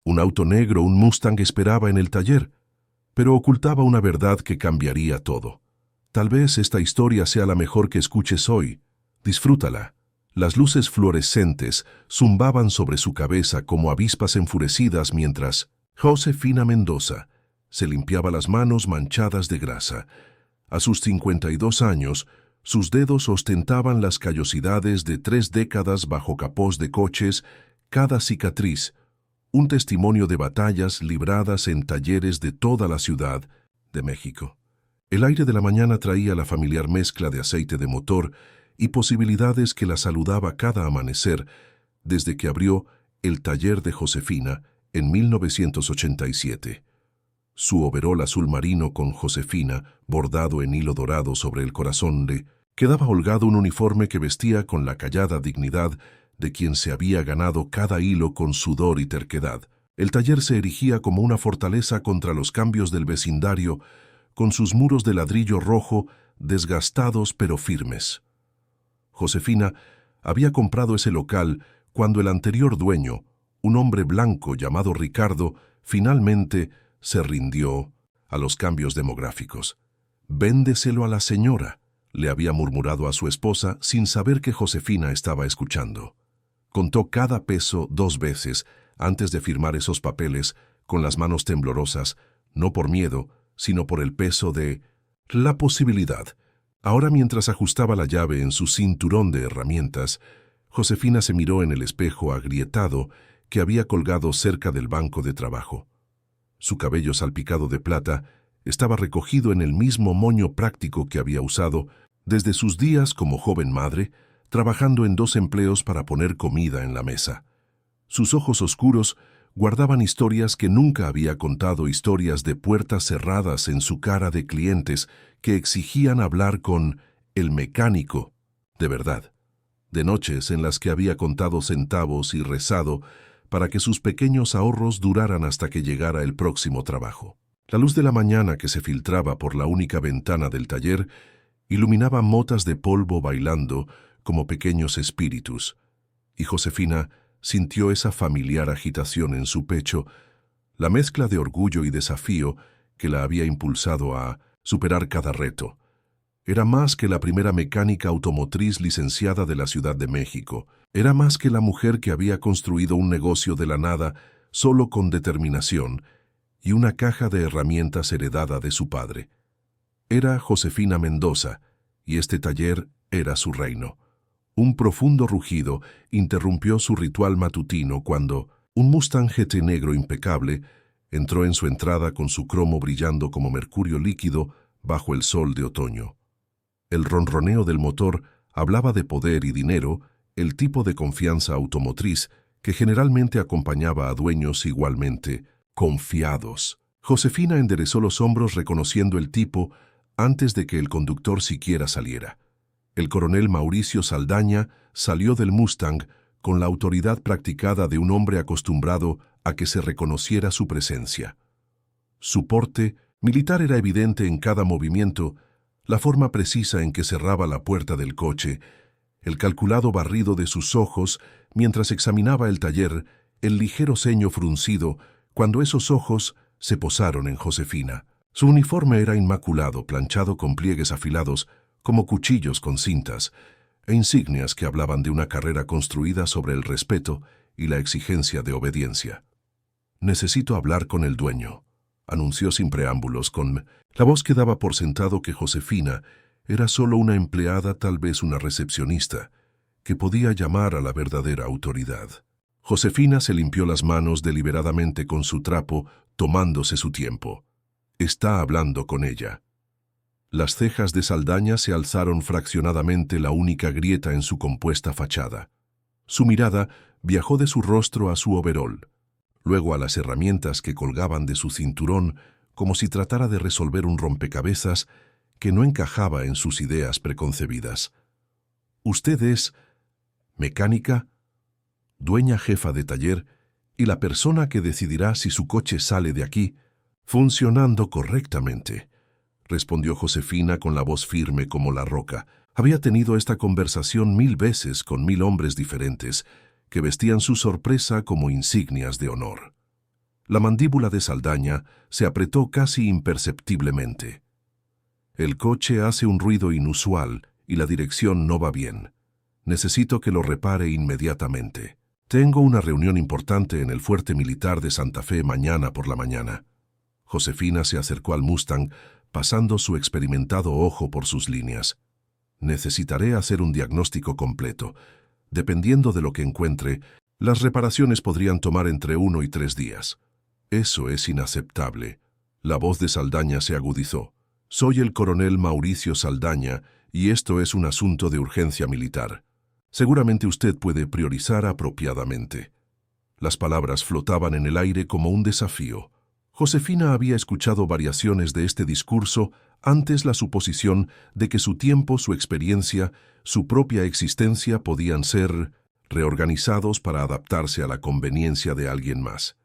Un auto negro, un Mustang, esperaba en el taller, pero ocultaba una verdad que cambiaría todo. Tal vez esta historia sea la mejor que escuches hoy. Disfrútala. Las luces fluorescentes zumbaban sobre su cabeza como avispas enfurecidas mientras Josefina Mendoza se limpiaba las manos manchadas de grasa. A sus 52 años, sus dedos ostentaban las callosidades de 3 décadas bajo capós de coches, cada cicatriz, un testimonio de batallas libradas en talleres de toda la Ciudad de México. El aire de la mañana traía la familiar mezcla de aceite de motor y posibilidades que la saludaba cada amanecer desde que abrió el taller de Josefina en 1987. Su overol azul marino con Josefina, bordado en hilo dorado sobre el corazón, le quedaba holgado un uniforme que vestía con la callada dignidad de quien se había ganado cada hilo con sudor y terquedad. El taller se erigía como una fortaleza contra los cambios del vecindario, con sus muros de ladrillo rojo, desgastados pero firmes. Josefina había comprado ese local cuando el anterior dueño, un hombre blanco llamado Ricardo, finalmente se rindió a los cambios demográficos. «Véndeselo a la señora», le había murmurado a su esposa sin saber que Josefina estaba escuchando. Contó cada peso 2 veces antes de firmar esos papeles con las manos temblorosas, no por miedo, sino por el peso de la posibilidad. Ahora, mientras ajustaba la llave en su cinturón de herramientas, Josefina se miró en el espejo agrietado que había colgado cerca del banco de trabajo. Su cabello salpicado de plata estaba recogido en el mismo moño práctico que había usado desde sus días como joven madre, trabajando en 2 empleos para poner comida en la mesa. Sus ojos oscuros guardaban historias que nunca había contado, historias de puertas cerradas en su cara de clientes que exigían hablar con el mecánico de verdad, de noches en las que había contado centavos y rezado para que sus pequeños ahorros duraran hasta que llegara el próximo trabajo. La luz de la mañana que se filtraba por la única ventana del taller iluminaba motas de polvo bailando como pequeños espíritus, y Josefina sintió esa familiar agitación en su pecho, la mezcla de orgullo y desafío que la había impulsado a superar cada reto. Era más que la primera mecánica automotriz licenciada de la Ciudad de México. Era más que la mujer que había construido un negocio de la nada solo con determinación y una caja de herramientas heredada de su padre. Era Josefina Mendoza, y este taller era su reino. Un profundo rugido interrumpió su ritual matutino cuando un Mustang GT negro impecable entró en su entrada con su cromo brillando como mercurio líquido bajo el sol de otoño. El ronroneo del motor hablaba de poder y dinero, el tipo de confianza automotriz que generalmente acompañaba a dueños igualmente confiados. Josefina enderezó los hombros reconociendo el tipo antes de que el conductor siquiera saliera. El coronel Mauricio Saldaña salió del Mustang con la autoridad practicada de un hombre acostumbrado a que se reconociera su presencia. Su porte militar era evidente en cada movimiento, la forma precisa en que cerraba la puerta del coche, el calculado barrido de sus ojos mientras examinaba el taller, el ligero ceño fruncido cuando esos ojos se posaron en Josefina. Su uniforme era inmaculado, planchado con pliegues afilados como cuchillos con cintas, e insignias que hablaban de una carrera construida sobre el respeto y la exigencia de obediencia. «Necesito hablar con el dueño», anunció sin preámbulos, con la voz que daba por sentado que Josefina era solo una empleada, tal vez una recepcionista, que podía llamar a la verdadera autoridad. Josefina se limpió las manos deliberadamente con su trapo, tomándose su tiempo. «Está hablando con ella». Las cejas de Saldaña se alzaron fraccionadamente, la única grieta en su compuesta fachada. Su mirada viajó de su rostro a su overol, luego a las herramientas que colgaban de su cinturón, como si tratara de resolver un rompecabezas que no encajaba en sus ideas preconcebidas. «Usted es mecánica, dueña jefa de taller y la persona que decidirá si su coche sale de aquí funcionando correctamente», respondió Josefina con la voz firme como la roca. Había tenido esta conversación 1000 veces con 1000 hombres diferentes, que vestían su sorpresa como insignias de honor. La mandíbula de Saldaña se apretó casi imperceptiblemente. El coche hace un ruido inusual y la dirección no va bien. Necesito que lo repare inmediatamente. Tengo una reunión importante en el fuerte militar de Santa Fe mañana por la mañana. Josefina se acercó al Mustang, pasando su experimentado ojo por sus líneas. Necesitaré hacer un diagnóstico completo. Dependiendo de lo que encuentre, las reparaciones podrían tomar entre 1 y 3 días. Eso es inaceptable. La voz de Saldaña se agudizó. Soy el coronel Mauricio Saldaña y esto es un asunto de urgencia militar. Seguramente usted puede priorizar apropiadamente. Las palabras flotaban en el aire como un desafío. Josefina había escuchado variaciones de este discurso antes la suposición de que su tiempo, su experiencia, su propia existencia podían ser reorganizados para adaptarse a la conveniencia de alguien más.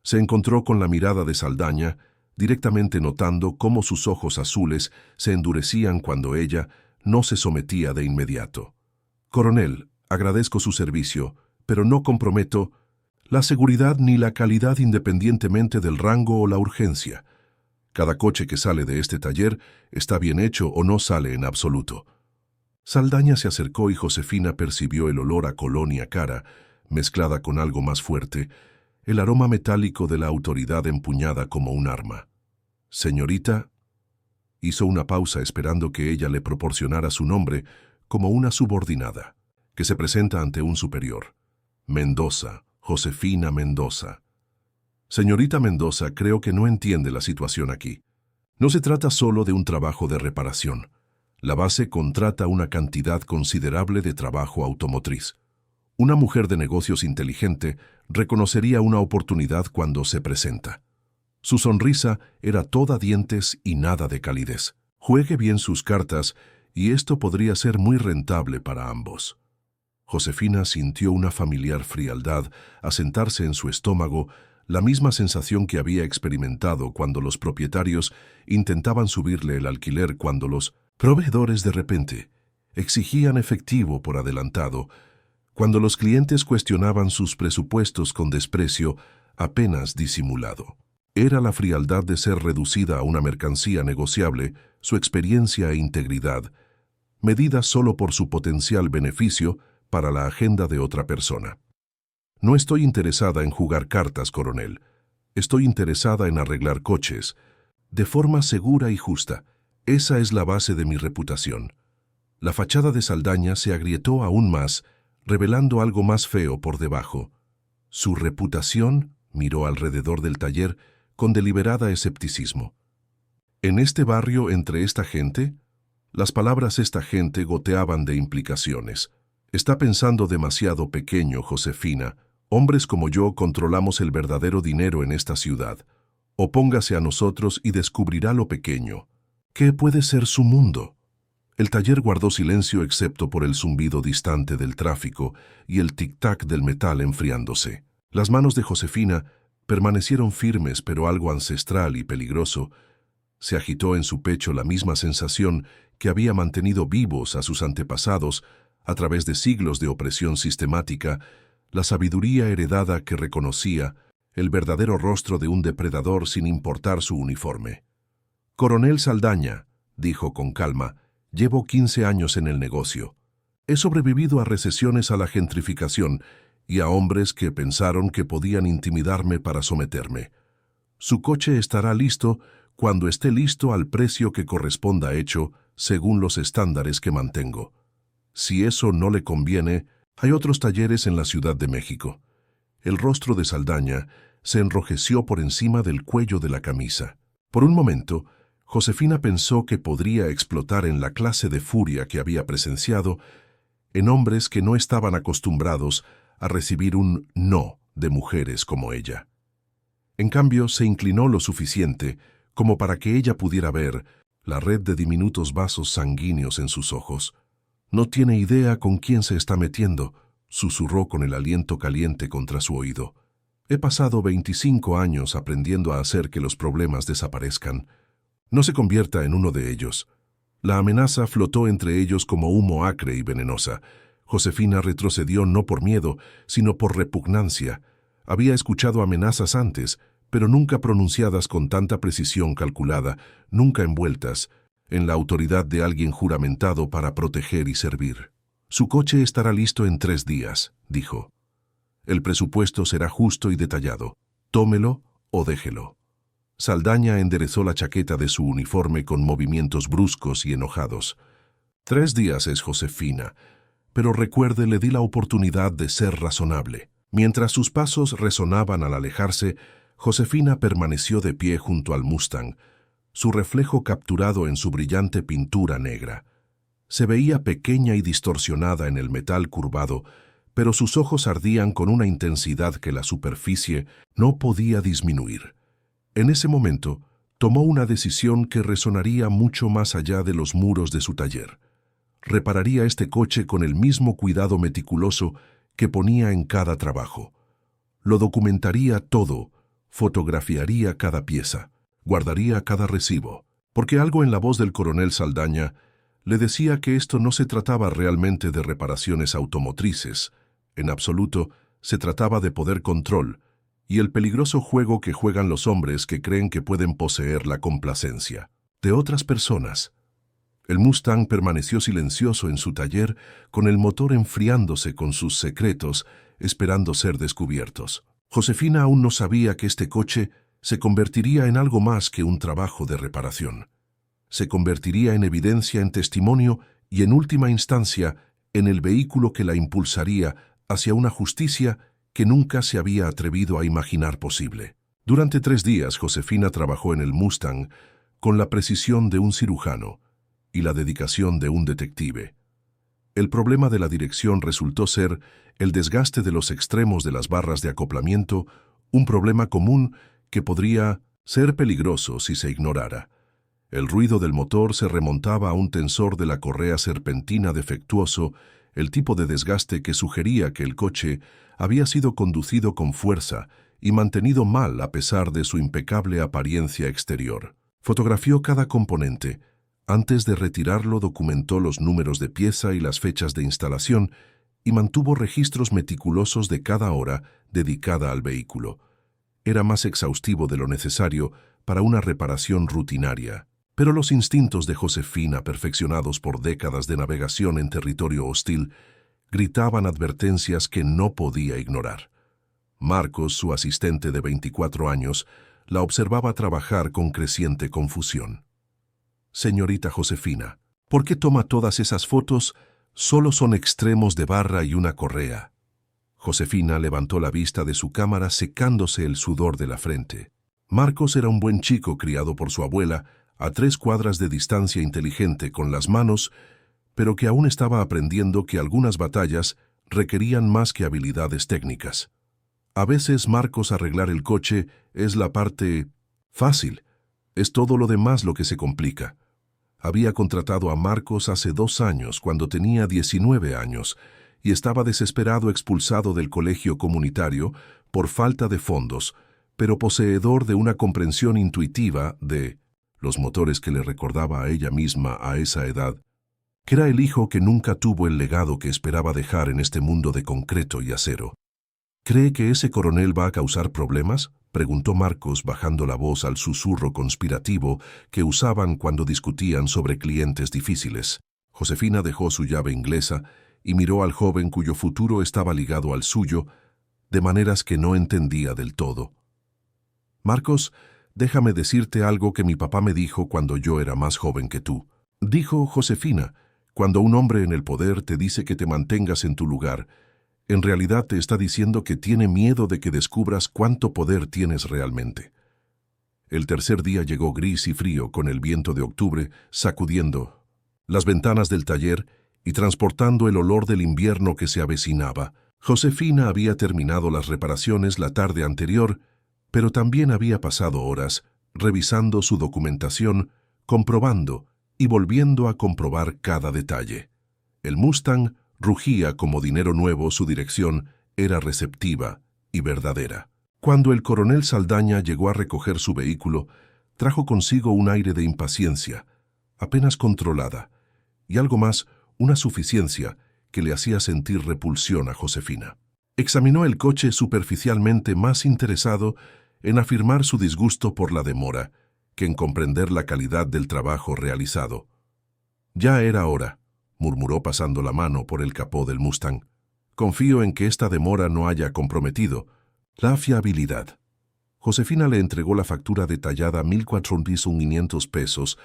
Se encontró con la mirada de Saldaña, directamente notando cómo sus ojos azules se endurecían cuando ella no se sometía de inmediato. Coronel, agradezco su servicio, pero no comprometo la seguridad ni la calidad independientemente del rango o la urgencia. Cada coche que sale de este taller está bien hecho o no sale en absoluto. Saldaña se acercó y Josefina percibió el olor a colonia cara, mezclada con algo más fuerte, el aroma metálico de la autoridad empuñada como un arma. Señorita, hizo una pausa esperando que ella le proporcionara su nombre como una subordinada, que se presenta ante un superior. Mendoza, Josefina Mendoza. Señorita Mendoza, creo que no entiende la situación aquí. No se trata solo de un trabajo de reparación. La base contrata una cantidad considerable de trabajo automotriz. Una mujer de negocios inteligente reconocería una oportunidad cuando se presenta. Su sonrisa era toda dientes y nada de calidez. Juegue bien sus cartas y esto podría ser muy rentable para ambos. Josefina sintió una familiar frialdad asentarse en su estómago, la misma sensación que había experimentado cuando los propietarios intentaban subirle el alquiler cuando los proveedores de repente exigían efectivo por adelantado, cuando los clientes cuestionaban sus presupuestos con desprecio apenas disimulado. Era la frialdad de ser reducida a una mercancía negociable, su experiencia e integridad, medida solo por su potencial beneficio para la agenda de otra persona. No estoy interesada en jugar cartas, coronel. Estoy interesada en arreglar coches, de forma segura y justa. Esa es la base de mi reputación. La fachada de Saldaña se agrietó aún más, revelando algo más feo por debajo. Su reputación miró alrededor del taller con deliberada escepticismo. ¿En este barrio, entre esta gente? Las palabras esta gente goteaban de implicaciones. Está pensando demasiado pequeño, Josefina. Hombres como yo controlamos el verdadero dinero en esta ciudad. Opóngase a nosotros y descubrirá lo pequeño. ¿Qué puede ser su mundo? El taller guardó silencio excepto por el zumbido distante del tráfico y el tic-tac del metal enfriándose. Las manos de Josefina permanecieron firmes pero algo ancestral y peligroso. Se agitó en su pecho la misma sensación que había mantenido vivos a sus antepasados a través de siglos de opresión sistemática, la sabiduría heredada que reconocía el verdadero rostro de un depredador sin importar su uniforme. Coronel Saldaña, dijo con calma, llevo 15 años en el negocio. He sobrevivido a recesiones a la gentrificación y a hombres que pensaron que podían intimidarme para someterme. Su coche estará listo cuando esté listo al precio que corresponda hecho según los estándares que mantengo. Si eso no le conviene, hay otros talleres en la Ciudad de México. El rostro de Saldaña se enrojeció por encima del cuello de la camisa. Por un momento, Josefina pensó que podría explotar en la clase de furia que había presenciado en hombres que no estaban acostumbrados a recibir un no de mujeres como ella. En cambio, se inclinó lo suficiente como para que ella pudiera ver la red de diminutos vasos sanguíneos en sus ojos. No tiene idea con quién se está metiendo, susurró con el aliento caliente contra su oído. He pasado 25 años aprendiendo a hacer que los problemas desaparezcan. No se convierta en uno de ellos. La amenaza flotó entre ellos como humo acre y venenosa. Josefina retrocedió no por miedo, sino por repugnancia. Había escuchado amenazas antes, pero nunca pronunciadas con tanta precisión calculada, nunca envueltas en la autoridad de alguien juramentado para proteger y servir. Su coche estará listo en 3 días, dijo. El presupuesto será justo y detallado. Tómelo o déjelo. Saldaña enderezó la chaqueta de su uniforme con movimientos bruscos y enojados. 3 días es Josefina, pero recuerde, le di la oportunidad de ser razonable. Mientras sus pasos resonaban al alejarse, Josefina permaneció de pie junto al Mustang, su reflejo capturado en su brillante pintura negra. Se veía pequeña y distorsionada en el metal curvado, pero sus ojos ardían con una intensidad que la superficie no podía disminuir. En ese momento, tomó una decisión que resonaría mucho más allá de los muros de su taller. Repararía este coche con el mismo cuidado meticuloso que ponía en cada trabajo. Lo documentaría todo, fotografiaría cada pieza, guardaría cada recibo, porque algo en la voz del coronel Saldaña le decía que esto no se trataba realmente de reparaciones automotrices. En absoluto, se trataba de poder control y el peligroso juego que juegan los hombres que creen que pueden poseer la complacencia de otras personas. El Mustang permaneció silencioso en su taller, con el motor enfriándose con sus secretos, esperando ser descubiertos. Josefina aún no sabía que este coche se convertiría en algo más que un trabajo de reparación. Se convertiría en evidencia, en testimonio y, en última instancia, en el vehículo que la impulsaría hacia una justicia que nunca se había atrevido a imaginar posible. Durante 3 días, Josefina trabajó en el Mustang con la precisión de un cirujano y la dedicación de un detective. El problema de la dirección resultó ser el desgaste de los extremos de las barras de acoplamiento, un problema común que podría ser peligroso si se ignorara. El ruido del motor se remontaba a un tensor de la correa serpentina defectuoso, el tipo de desgaste que sugería que el coche había sido conducido con fuerza y mantenido mal a pesar de su impecable apariencia exterior. Fotografió cada componente. Antes de retirarlo, documentó los números de pieza y las fechas de instalación y mantuvo registros meticulosos de cada hora dedicada al vehículo. Era más exhaustivo de lo necesario para una reparación rutinaria. Pero los instintos de Josefina, perfeccionados por décadas de navegación en territorio hostil, gritaban advertencias que no podía ignorar. Marcos, su asistente de 24 años, la observaba trabajar con creciente confusión. «Señorita Josefina, ¿por qué toma todas esas fotos? Solo son extremos de barra y una correa». Josefina levantó la vista de su cámara secándose el sudor de la frente. Marcos era un buen chico criado por su abuela, a 3 cuadras de distancia, inteligente con las manos, pero que aún estaba aprendiendo que algunas batallas requerían más que habilidades técnicas. A veces Marcos arreglar el coche es la parte fácil, es todo lo demás lo que se complica. Había contratado a Marcos hace 2 años, cuando tenía 19 años, y estaba desesperado, expulsado del colegio comunitario por falta de fondos, pero poseedor de una comprensión intuitiva de los motores que le recordaba a ella misma a esa edad, que era el hijo que nunca tuvo el legado que esperaba dejar en este mundo de concreto y acero. «¿Cree que ese coronel va a causar problemas?», preguntó Marcos, bajando la voz al susurro conspirativo que usaban cuando discutían sobre clientes difíciles. Josefina dejó su llave inglesa y miró al joven cuyo futuro estaba ligado al suyo, de maneras que no entendía del todo. «Marcos, déjame decirte algo que mi papá me dijo cuando yo era más joven que tú», dijo Josefina. «Cuando un hombre en el poder te dice que te mantengas en tu lugar, en realidad te está diciendo que tiene miedo de que descubras cuánto poder tienes realmente». El tercer día llegó gris y frío, con el viento de octubre sacudiendo las ventanas del taller y transportando el olor del invierno que se avecinaba. Josefina había terminado las reparaciones la tarde anterior, pero también había pasado horas revisando su documentación, comprobando y volviendo a comprobar cada detalle. El Mustang rugía como dinero nuevo, su dirección era receptiva y verdadera. Cuando el coronel Saldaña llegó a recoger su vehículo, trajo consigo un aire de impaciencia, apenas controlada, y algo más, una suficiencia que le hacía sentir repulsión a Josefina. Examinó el coche superficialmente, más interesado en afirmar su disgusto por la demora que en comprender la calidad del trabajo realizado. «Ya era hora», murmuró pasando la mano por el capó del Mustang. «Confío en que esta demora no haya comprometido la fiabilidad». Josefina le entregó la factura detallada, 1,400 pesos,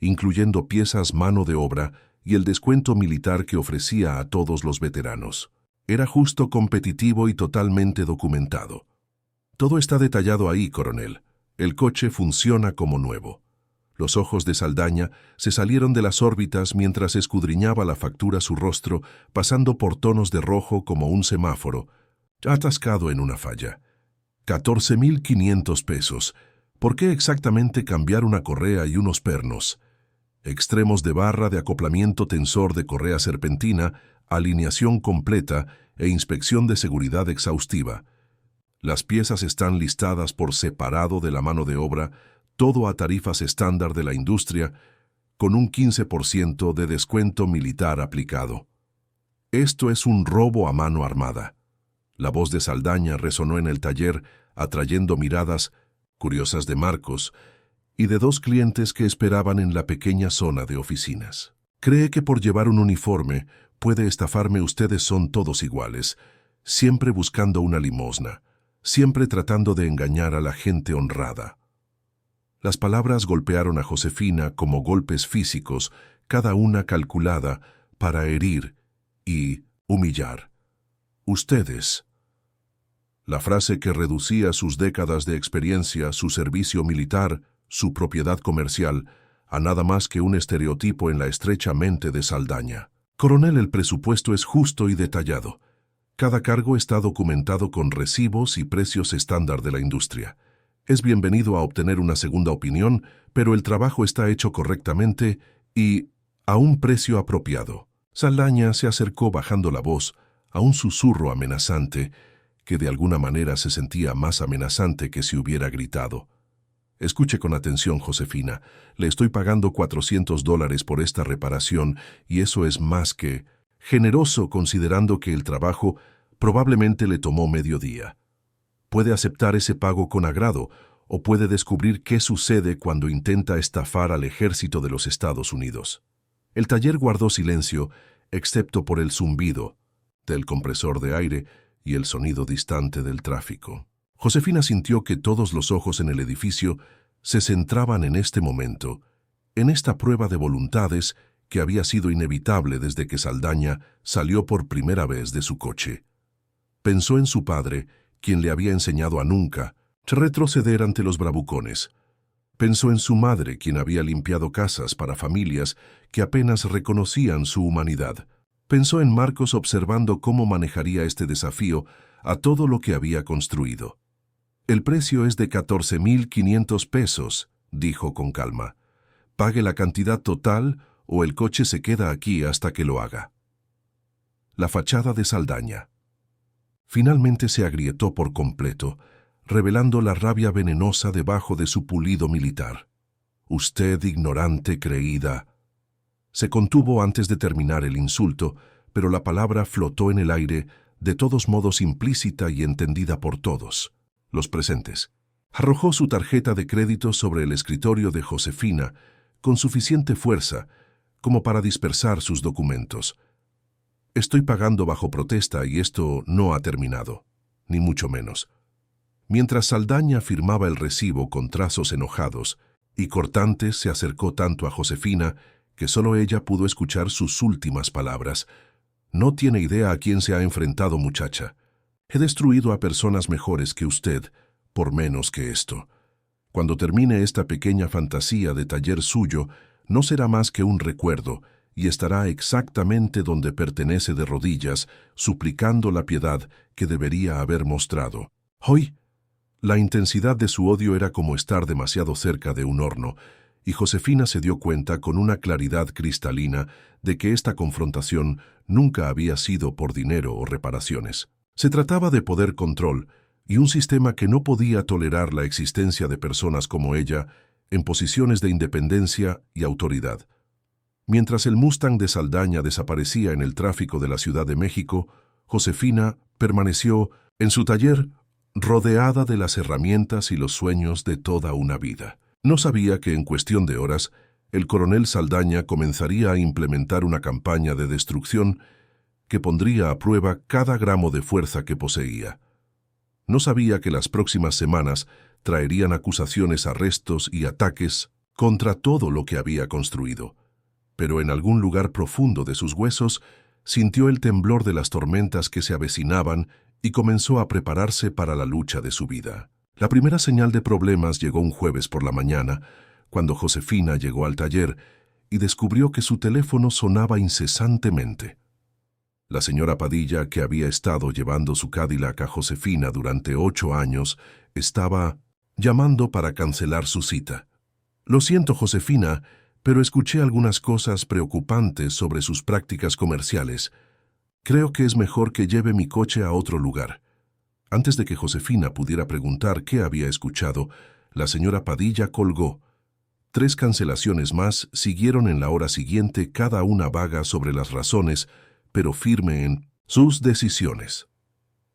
incluyendo piezas, mano de obra y el descuento militar que ofrecía a todos los veteranos. Era justo, competitivo y totalmente documentado. «Todo está detallado ahí, coronel. El coche funciona como nuevo». Los ojos de Saldaña se salieron de las órbitas mientras escudriñaba la factura su rostro, pasando por tonos de rojo como un semáforo, atascado en una falla. 14,500 pesos. ¿Por qué exactamente cambiar una correa y unos pernos? Extremos de barra de acoplamiento, tensor de correa serpentina, alineación completa e inspección de seguridad exhaustiva. Las piezas están listadas por separado de la mano de obra, todo a tarifas estándar de la industria, con un 15% de descuento militar aplicado. Esto es un robo a mano armada. La voz de Saldaña resonó en el taller, atrayendo miradas curiosas de Marcos y de dos clientes que esperaban en la pequeña zona de oficinas. «¿Cree que por llevar un uniforme puede estafarme? Ustedes son todos iguales, siempre buscando una limosna, siempre tratando de engañar a la gente honrada». Las palabras golpearon a Josefina como golpes físicos, cada una calculada para herir y humillar. «Ustedes». La frase que reducía sus décadas de experiencia, su servicio militar, su propiedad comercial, a nada más que un estereotipo en la estrecha mente de Saldaña. «Coronel, el presupuesto es justo y detallado. Cada cargo está documentado con recibos y precios estándar de la industria. Es bienvenido a obtener una segunda opinión, pero el trabajo está hecho correctamente y a un precio apropiado». Saldaña se acercó bajando la voz a un susurro amenazante, que de alguna manera se sentía más amenazante que si hubiera gritado. «Escuche con atención, Josefina. Le estoy pagando $400 por esta reparación y eso es más que generoso considerando que el trabajo probablemente le tomó medio día. Puede aceptar ese pago con agrado o puede descubrir qué sucede cuando intenta estafar al ejército de los Estados Unidos». El taller guardó silencio, excepto por el zumbido del compresor de aire y el sonido distante del tráfico. Josefina sintió que todos los ojos en el edificio se centraban en este momento, en esta prueba de voluntades que había sido inevitable desde que Saldaña salió por primera vez de su coche. Pensó en su padre, quien le había enseñado a nunca retroceder ante los bravucones. Pensó en su madre, quien había limpiado casas para familias que apenas reconocían su humanidad. Pensó en Marcos observando cómo manejaría este desafío a todo lo que había construido. «El precio es de 14,500 pesos», dijo con calma. «Pague la cantidad total o el coche se queda aquí hasta que lo haga». La fachada de Saldaña finalmente se agrietó por completo, revelando la rabia venenosa debajo de su pulido militar. «Usted, ignorante, creída». Se contuvo antes de terminar el insulto, pero la palabra flotó en el aire, de todos modos implícita y entendida por todos los presentes. Arrojó su tarjeta de crédito sobre el escritorio de Josefina con suficiente fuerza como para dispersar sus documentos. «Estoy pagando bajo protesta y esto no ha terminado, ni mucho menos». Mientras Saldaña firmaba el recibo con trazos enojados y cortantes, se acercó tanto a Josefina que solo ella pudo escuchar sus últimas palabras. «No tiene idea a quién se ha enfrentado, muchacha. He destruido a personas mejores que usted, por menos que esto. Cuando termine esta pequeña fantasía de taller suyo, no será más que un recuerdo y estará exactamente donde pertenece de rodillas, suplicando la piedad que debería haber mostrado. Hoy». La intensidad de su odio era como estar demasiado cerca de un horno, y Josefina se dio cuenta con una claridad cristalina de que esta confrontación nunca había sido por dinero o reparaciones. Se trataba de poder, control y un sistema que no podía tolerar la existencia de personas como ella en posiciones de independencia y autoridad. Mientras el Mustang de Saldaña desaparecía en el tráfico de la Ciudad de México, Josefina permaneció en su taller rodeada de las herramientas y los sueños de toda una vida. No sabía que en cuestión de horas, el coronel Saldaña comenzaría a implementar una campaña de destrucción que pondría a prueba cada gramo de fuerza que poseía. No sabía que las próximas semanas traerían acusaciones, arrestos y ataques contra todo lo que había construido. Pero en algún lugar profundo de sus huesos sintió el temblor de las tormentas que se avecinaban y comenzó a prepararse para la lucha de su vida. La primera señal de problemas llegó un jueves por la mañana, cuando Josefina llegó al taller y descubrió que su teléfono sonaba incesantemente. La señora Padilla, que había estado llevando su Cadillac a Josefina durante 8 años, estaba llamando para cancelar su cita. «Lo siento, Josefina, pero escuché algunas cosas preocupantes sobre sus prácticas comerciales. Creo que es mejor que lleve mi coche a otro lugar». Antes de que Josefina pudiera preguntar qué había escuchado, la señora Padilla colgó. 3 cancelaciones más siguieron en la hora siguiente, cada una vaga sobre las razones, pero firme en sus decisiones.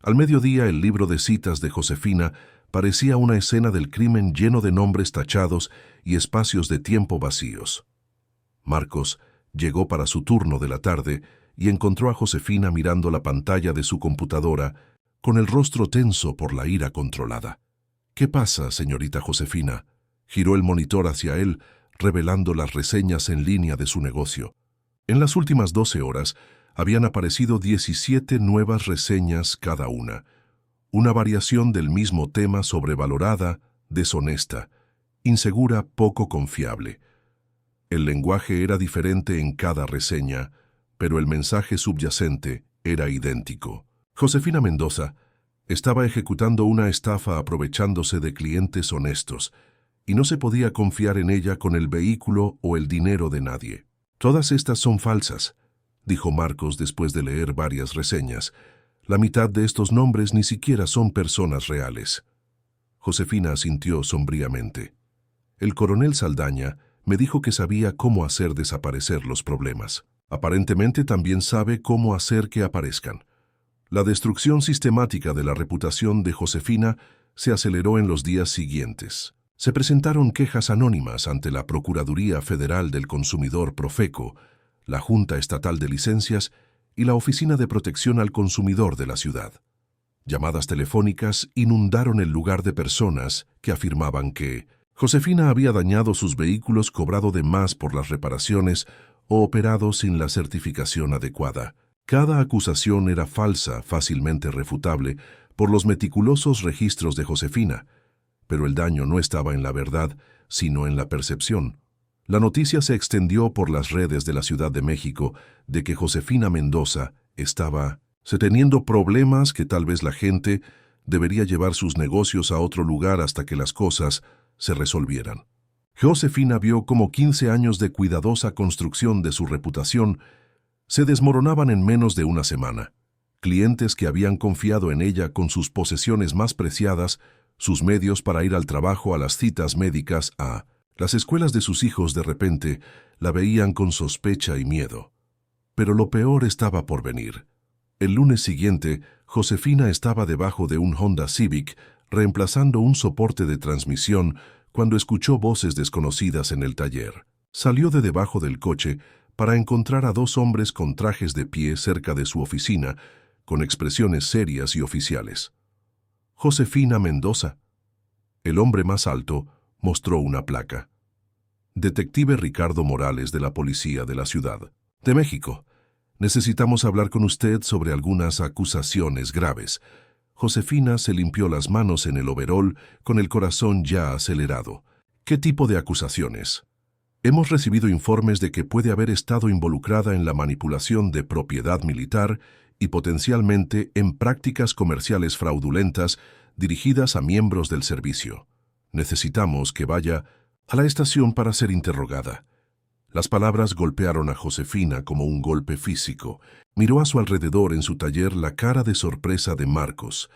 Al mediodía, el libro de citas de Josefina parecía una escena del crimen lleno de nombres tachados y espacios de tiempo vacíos. Marcos llegó para su turno de la tarde y encontró a Josefina mirando la pantalla de su computadora con el rostro tenso por la ira controlada. «¿Qué pasa, señorita Josefina?», giró el monitor hacia él, revelando las reseñas en línea de su negocio. En las últimas 12 horas, habían aparecido 17 nuevas reseñas cada una variación del mismo tema: sobrevalorada, deshonesta, insegura, poco confiable. El lenguaje era diferente en cada reseña, pero el mensaje subyacente era idéntico. Josefina Mendoza estaba ejecutando una estafa aprovechándose de clientes honestos, y no se podía confiar en ella con el vehículo o el dinero de nadie. «Todas estas son falsas», dijo Marcos después de leer varias reseñas. «La mitad de estos nombres ni siquiera son personas reales». Josefina asintió sombríamente. «El coronel Saldaña me dijo que sabía cómo hacer desaparecer los problemas. Aparentemente también sabe cómo hacer que aparezcan». La destrucción sistemática de la reputación de Josefina se aceleró en los días siguientes. Se presentaron quejas anónimas ante la Procuraduría Federal del Consumidor Profeco, la Junta Estatal de Licencias y la Oficina de Protección al Consumidor de la ciudad. Llamadas telefónicas inundaron el lugar de personas que afirmaban que Josefina había dañado sus vehículos, cobrado de más por las reparaciones o operado sin la certificación adecuada. Cada acusación era falsa, fácilmente refutable por los meticulosos registros de Josefina, pero el daño no estaba en la verdad, sino en la percepción. La noticia se extendió por las redes de la Ciudad de México de que Josefina Mendoza estaba teniendo problemas, que tal vez la gente debería llevar sus negocios a otro lugar hasta que las cosas se resolvieran. Josefina vio cómo 15 años de cuidadosa construcción de su reputación se desmoronaban en menos de una semana. Clientes que habían confiado en ella con sus posesiones más preciadas, sus medios para ir al trabajo, a las citas médicas, a las escuelas de sus hijos, de repente la veían con sospecha y miedo. Pero lo peor estaba por venir. El lunes siguiente, Josefina estaba debajo de un Honda Civic, reemplazando un soporte de transmisión, cuando escuchó voces desconocidas en el taller. Salió de debajo del coche para encontrar a 2 hombres con trajes de pie cerca de su oficina, con expresiones serias y oficiales. «Josefina Mendoza». El hombre más alto mostró una placa. «Detective Ricardo Morales, de la Policía de la Ciudad de México. Necesitamos hablar con usted sobre algunas acusaciones graves». Josefina se limpió las manos en el overol con el corazón ya acelerado. «¿Qué tipo de acusaciones?» «Hemos recibido informes de que puede haber estado involucrada en la manipulación de propiedad militar y potencialmente en prácticas comerciales fraudulentas dirigidas a miembros del servicio. Necesitamos que vaya a la estación para ser interrogada». Las palabras golpearon a Josefina como un golpe físico. Miró a su alrededor en su taller la cara de sorpresa de Marcos,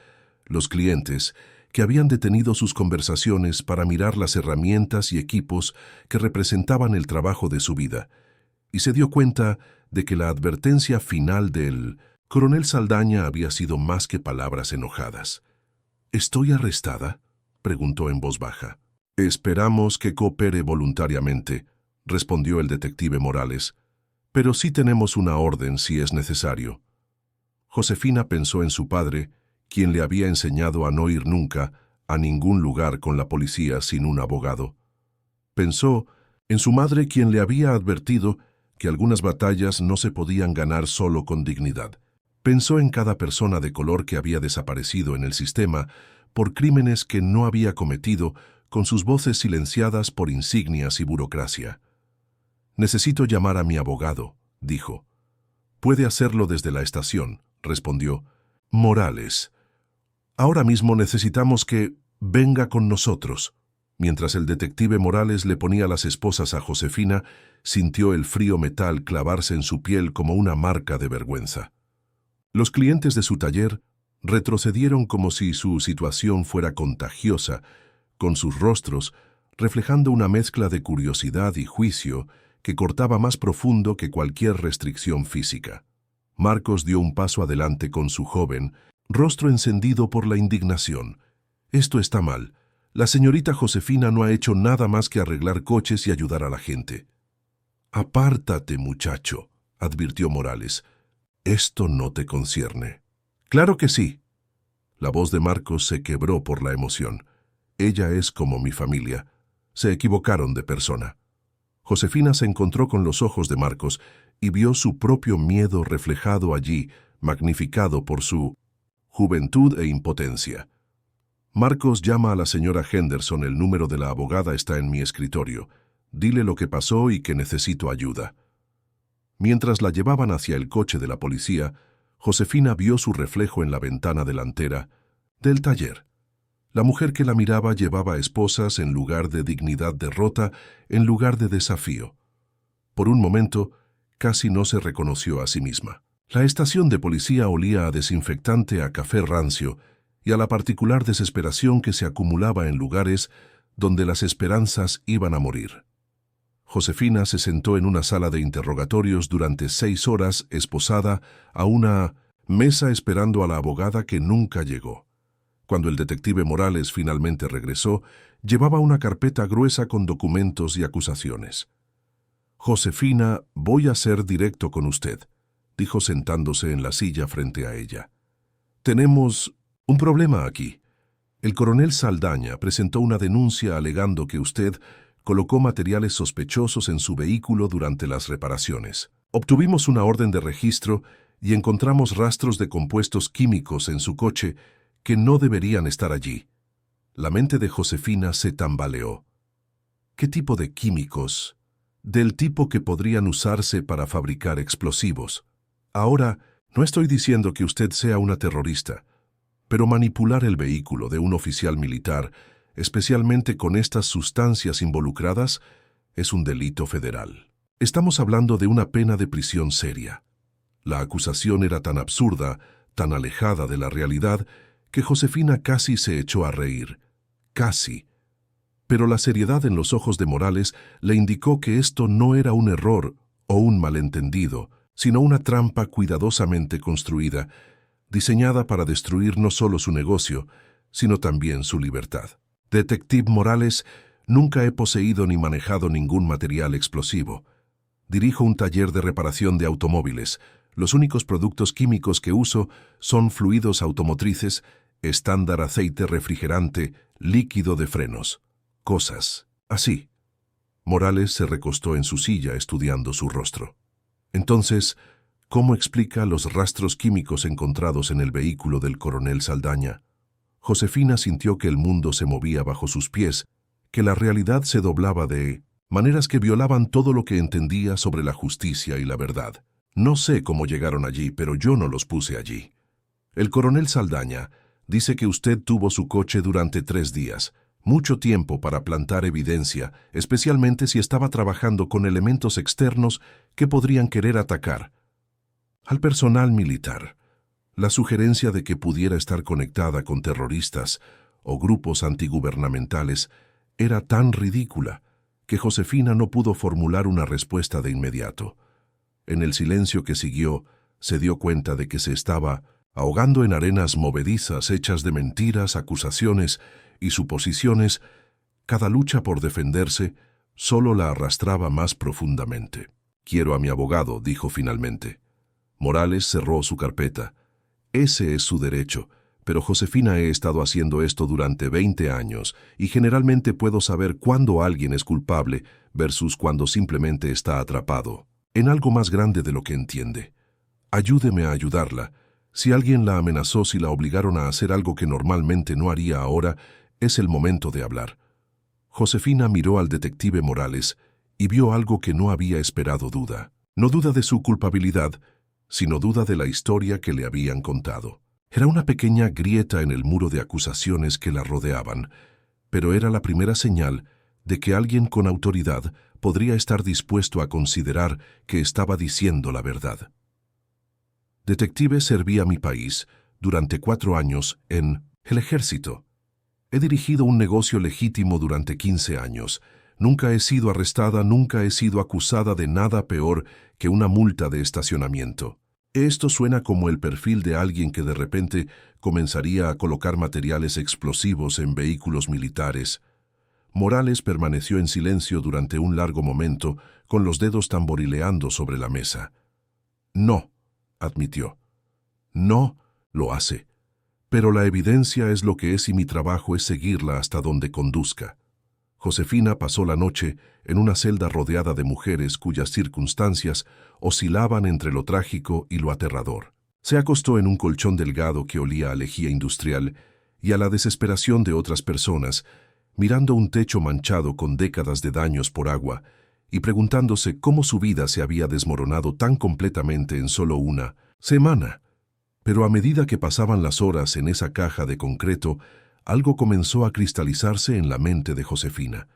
los clientes que habían detenido sus conversaciones para mirar las herramientas y equipos que representaban el trabajo de su vida, y se dio cuenta de que la advertencia final del coronel Saldaña había sido más que palabras enojadas. ¿Estoy arrestada?, preguntó en voz baja. Esperamos que coopere voluntariamente, respondió el detective Morales, pero sí tenemos una orden si es necesario. Josefina pensó en su padre, quien le había enseñado a no ir nunca a ningún lugar con la policía sin un abogado. Pensó en su madre, quien le había advertido que algunas batallas no se podían ganar solo con dignidad. Pensó en cada persona de color que había desaparecido en el sistema por crímenes que no había cometido, con sus voces silenciadas por insignias y burocracia. «Necesito llamar a mi abogado», dijo. «Puede hacerlo desde la estación», respondió Morales. «Ahora mismo necesitamos que venga con nosotros». Mientras el detective Morales le ponía las esposas a Josefina, sintió el frío metal clavarse en su piel como una marca de vergüenza. Los clientes de su taller retrocedieron como si su situación fuera contagiosa, con sus rostros reflejando una mezcla de curiosidad y juicio que cortaba más profundo que cualquier restricción física. Marcos dio un paso adelante con su joven, rostro encendido por la indignación. «Esto está mal. La señorita Josefina no ha hecho nada más que arreglar coches y ayudar a la gente». «Apártate, muchacho», advirtió Morales. «Esto no te concierne». «Claro que sí». La voz de Marcos se quebró por la emoción. «Ella es como mi familia. Se equivocaron de persona». Josefina se encontró con los ojos de Marcos y vio su propio miedo reflejado allí, magnificado por su juventud e impotencia. «Marcos, llama a la señora Henderson, el número de la abogada está en mi escritorio. Dile lo que pasó y que necesito ayuda». Mientras la llevaban hacia el coche de la policía, Josefina vio su reflejo en la ventana delantera del taller. La mujer que la miraba llevaba esposas en lugar de dignidad, derrota en lugar de desafío. Por un momento, casi no se reconoció a sí misma. La estación de policía olía a desinfectante, a café rancio y a la particular desesperación que se acumulaba en lugares donde las esperanzas iban a morir. Josefina se sentó en una sala de interrogatorios durante 6 horas, esposada a una mesa esperando a la abogada que nunca llegó. Cuando el detective Morales finalmente regresó, llevaba una carpeta gruesa con documentos y acusaciones. «Josefina, voy a ser directo con usted», dijo sentándose en la silla frente a ella. «Tenemos un problema aquí. El coronel Saldaña presentó una denuncia alegando que usted colocó materiales sospechosos en su vehículo durante las reparaciones. Obtuvimos una orden de registro y encontramos rastros de compuestos químicos en su coche que no deberían estar allí». La mente de Josefina se tambaleó. ¿Qué tipo de químicos? Del tipo que podrían usarse para fabricar explosivos. Ahora, no estoy diciendo que usted sea una terrorista, pero manipular el vehículo de un oficial militar, especialmente con estas sustancias involucradas, es un delito federal. Estamos hablando de una pena de prisión seria. La acusación era tan absurda, tan alejada de la realidad, que Josefina casi se echó a reír. Casi. Pero la seriedad en los ojos de Morales le indicó que esto no era un error o un malentendido, sino una trampa cuidadosamente construida, diseñada para destruir no solo su negocio, sino también su libertad. «Detective Morales, nunca he poseído ni manejado ningún material explosivo. Dirijo un taller de reparación de automóviles. Los únicos productos químicos que uso son fluidos automotrices, estándar, aceite, refrigerante, líquido de frenos. Cosas así». Morales se recostó en su silla estudiando su rostro. «Entonces, ¿cómo explica los rastros químicos encontrados en el vehículo del coronel Saldaña?» Josefina sintió que el mundo se movía bajo sus pies, que la realidad se doblaba de maneras que violaban todo lo que entendía sobre la justicia y la verdad. «No sé cómo llegaron allí, pero yo no los puse allí. El coronel Saldaña dice que usted tuvo su coche durante 3 días, mucho tiempo para plantar evidencia, especialmente si estaba trabajando con elementos externos que podrían querer atacar al personal militar. La sugerencia de que pudiera estar conectada con terroristas o grupos antigubernamentales era tan ridícula que Josefina no pudo formular una respuesta de inmediato. En el silencio que siguió, se dio cuenta de que se estaba ahogando en arenas movedizas hechas de mentiras, acusaciones y suposiciones. Cada lucha por defenderse solo la arrastraba más profundamente. «Quiero a mi abogado», dijo finalmente. Morales cerró su carpeta. «Ese es su derecho, pero Josefina, he estado haciendo esto durante 20 años y generalmente puedo saber cuándo alguien es culpable versus cuando simplemente está atrapado en algo más grande de lo que entiende. Ayúdeme a ayudarla. Si alguien la amenazó, si la obligaron a hacer algo que normalmente no haría ahora, es el momento de hablar». Josefina miró al detective Morales y vio algo que no había esperado. Duda. No duda de su culpabilidad, sino duda de la historia que le habían contado. Era una pequeña grieta en el muro de acusaciones que la rodeaban, pero era la primera señal de que alguien con autoridad podría estar dispuesto a considerar que estaba diciendo la verdad. «Detective, serví a mi país durante 4 años en el ejército. He dirigido un negocio legítimo durante 15 años. Nunca he sido arrestada, nunca he sido acusada de nada peor que una multa de estacionamiento. Esto suena como el perfil de alguien que de repente comenzaría a colocar materiales explosivos en vehículos militares». Morales permaneció en silencio durante un largo momento, con los dedos tamborileando sobre la mesa. «No», admitió. «No lo hace. Pero la evidencia es lo que es y mi trabajo es seguirla hasta donde conduzca». Josefina pasó la noche en una celda rodeada de mujeres cuyas circunstancias oscilaban entre lo trágico y lo aterrador. Se acostó en un colchón delgado que olía a lejía industrial y a la desesperación de otras personas, mirando un techo manchado con décadas de daños por agua y preguntándose cómo su vida se había desmoronado tan completamente en solo una semana. Pero a medida que pasaban las horas en esa caja de concreto, algo comenzó a cristalizarse en la mente de Josefina.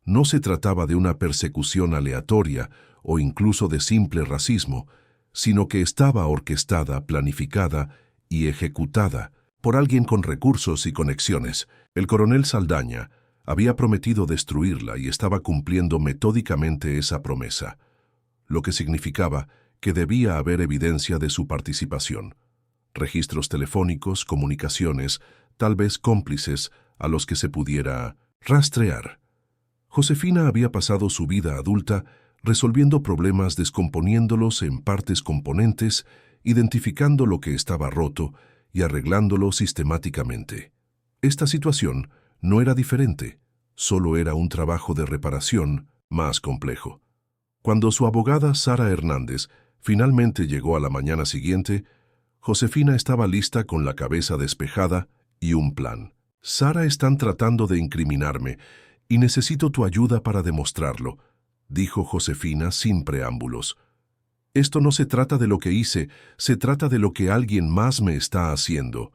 No se trataba de una persecución aleatoria o incluso de simple racismo, sino que estaba orquestada, planificada y ejecutada por alguien con recursos y conexiones. El coronel Saldaña había prometido destruirla y estaba cumpliendo metódicamente esa promesa, lo que significaba que debía haber evidencia de su participación. Registros telefónicos, comunicaciones, tal vez cómplices a los que se pudiera rastrear. Josefina había pasado su vida adulta resolviendo problemas, descomponiéndolos en partes componentes, identificando lo que estaba roto y arreglándolo sistemáticamente. Esta situación no era diferente, solo era un trabajo de reparación más complejo. Cuando su abogada Sara Hernández finalmente llegó a la mañana siguiente, Josefina estaba lista con la cabeza despejada y un plan. «Sara, están tratando de incriminarme y necesito tu ayuda para demostrarlo», dijo Josefina sin preámbulos. «Esto no se trata de lo que hice, se trata de lo que alguien más me está haciendo».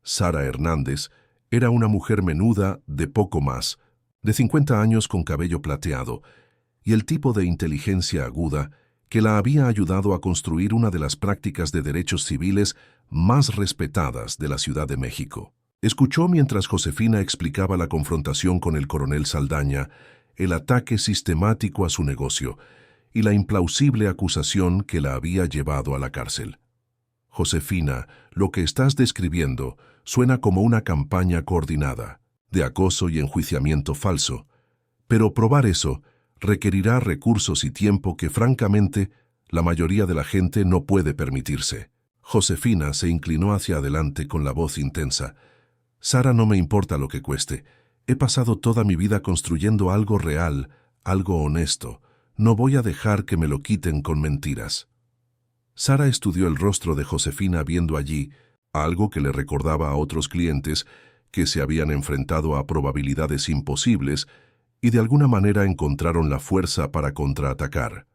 Sara Hernández era una mujer menuda de poco más, de 50 años con cabello plateado, y el tipo de inteligencia aguda que la había ayudado a construir una de las prácticas de derechos civiles más respetadas de la Ciudad de México. Escuchó mientras Josefina explicaba la confrontación con el coronel Saldaña, el ataque sistemático a su negocio y la implausible acusación que la había llevado a la cárcel. «Josefina, lo que estás describiendo suena como una campaña coordinada, de acoso y enjuiciamiento falso, pero probar eso requerirá recursos y tiempo que, francamente, la mayoría de la gente no puede permitirse». Josefina se inclinó hacia adelante con la voz intensa. «Sara, no me importa lo que cueste. He pasado toda mi vida construyendo algo real, algo honesto. No voy a dejar que me lo quiten con mentiras». Sara estudió el rostro de Josefina viendo allí algo que le recordaba a otros clientes que se habían enfrentado a probabilidades imposibles y de alguna manera encontraron la fuerza para contraatacar.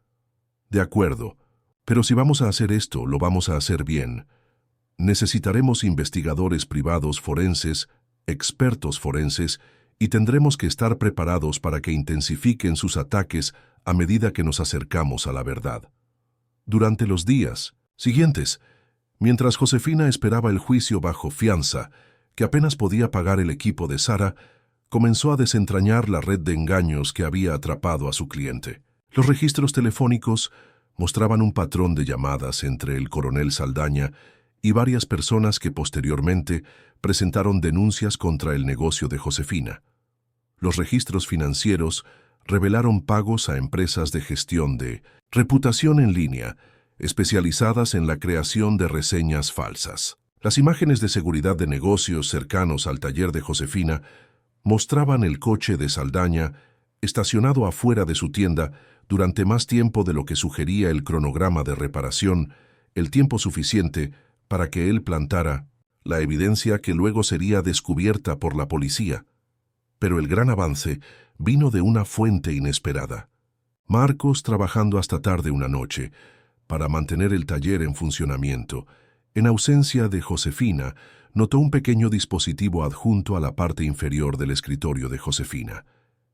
«De acuerdo, pero si vamos a hacer esto, lo vamos a hacer bien. Necesitaremos investigadores privados forenses, expertos forenses, y tendremos que estar preparados para que intensifiquen sus ataques a medida que nos acercamos a la verdad». Durante los días siguientes, mientras Josefina esperaba el juicio bajo fianza, que apenas podía pagar el equipo de Sara, comenzó a desentrañar la red de engaños que había atrapado a su cliente. Los registros telefónicos mostraban un patrón de llamadas entre el coronel Saldaña y varias personas que posteriormente presentaron denuncias contra el negocio de Josefina. Los registros financieros revelaron pagos a empresas de gestión de reputación en línea, especializadas en la creación de reseñas falsas. Las imágenes de seguridad de negocios cercanos al taller de Josefina mostraban el coche de Saldaña estacionado afuera de su tienda durante más tiempo de lo que sugería el cronograma de reparación, el tiempo suficiente para que él plantara la evidencia que luego sería descubierta por la policía. Pero el gran avance vino de una fuente inesperada. Marcos, trabajando hasta tarde una noche para mantener el taller en funcionamiento, en ausencia de Josefina, notó un pequeño dispositivo adjunto a la parte inferior del escritorio de Josefina.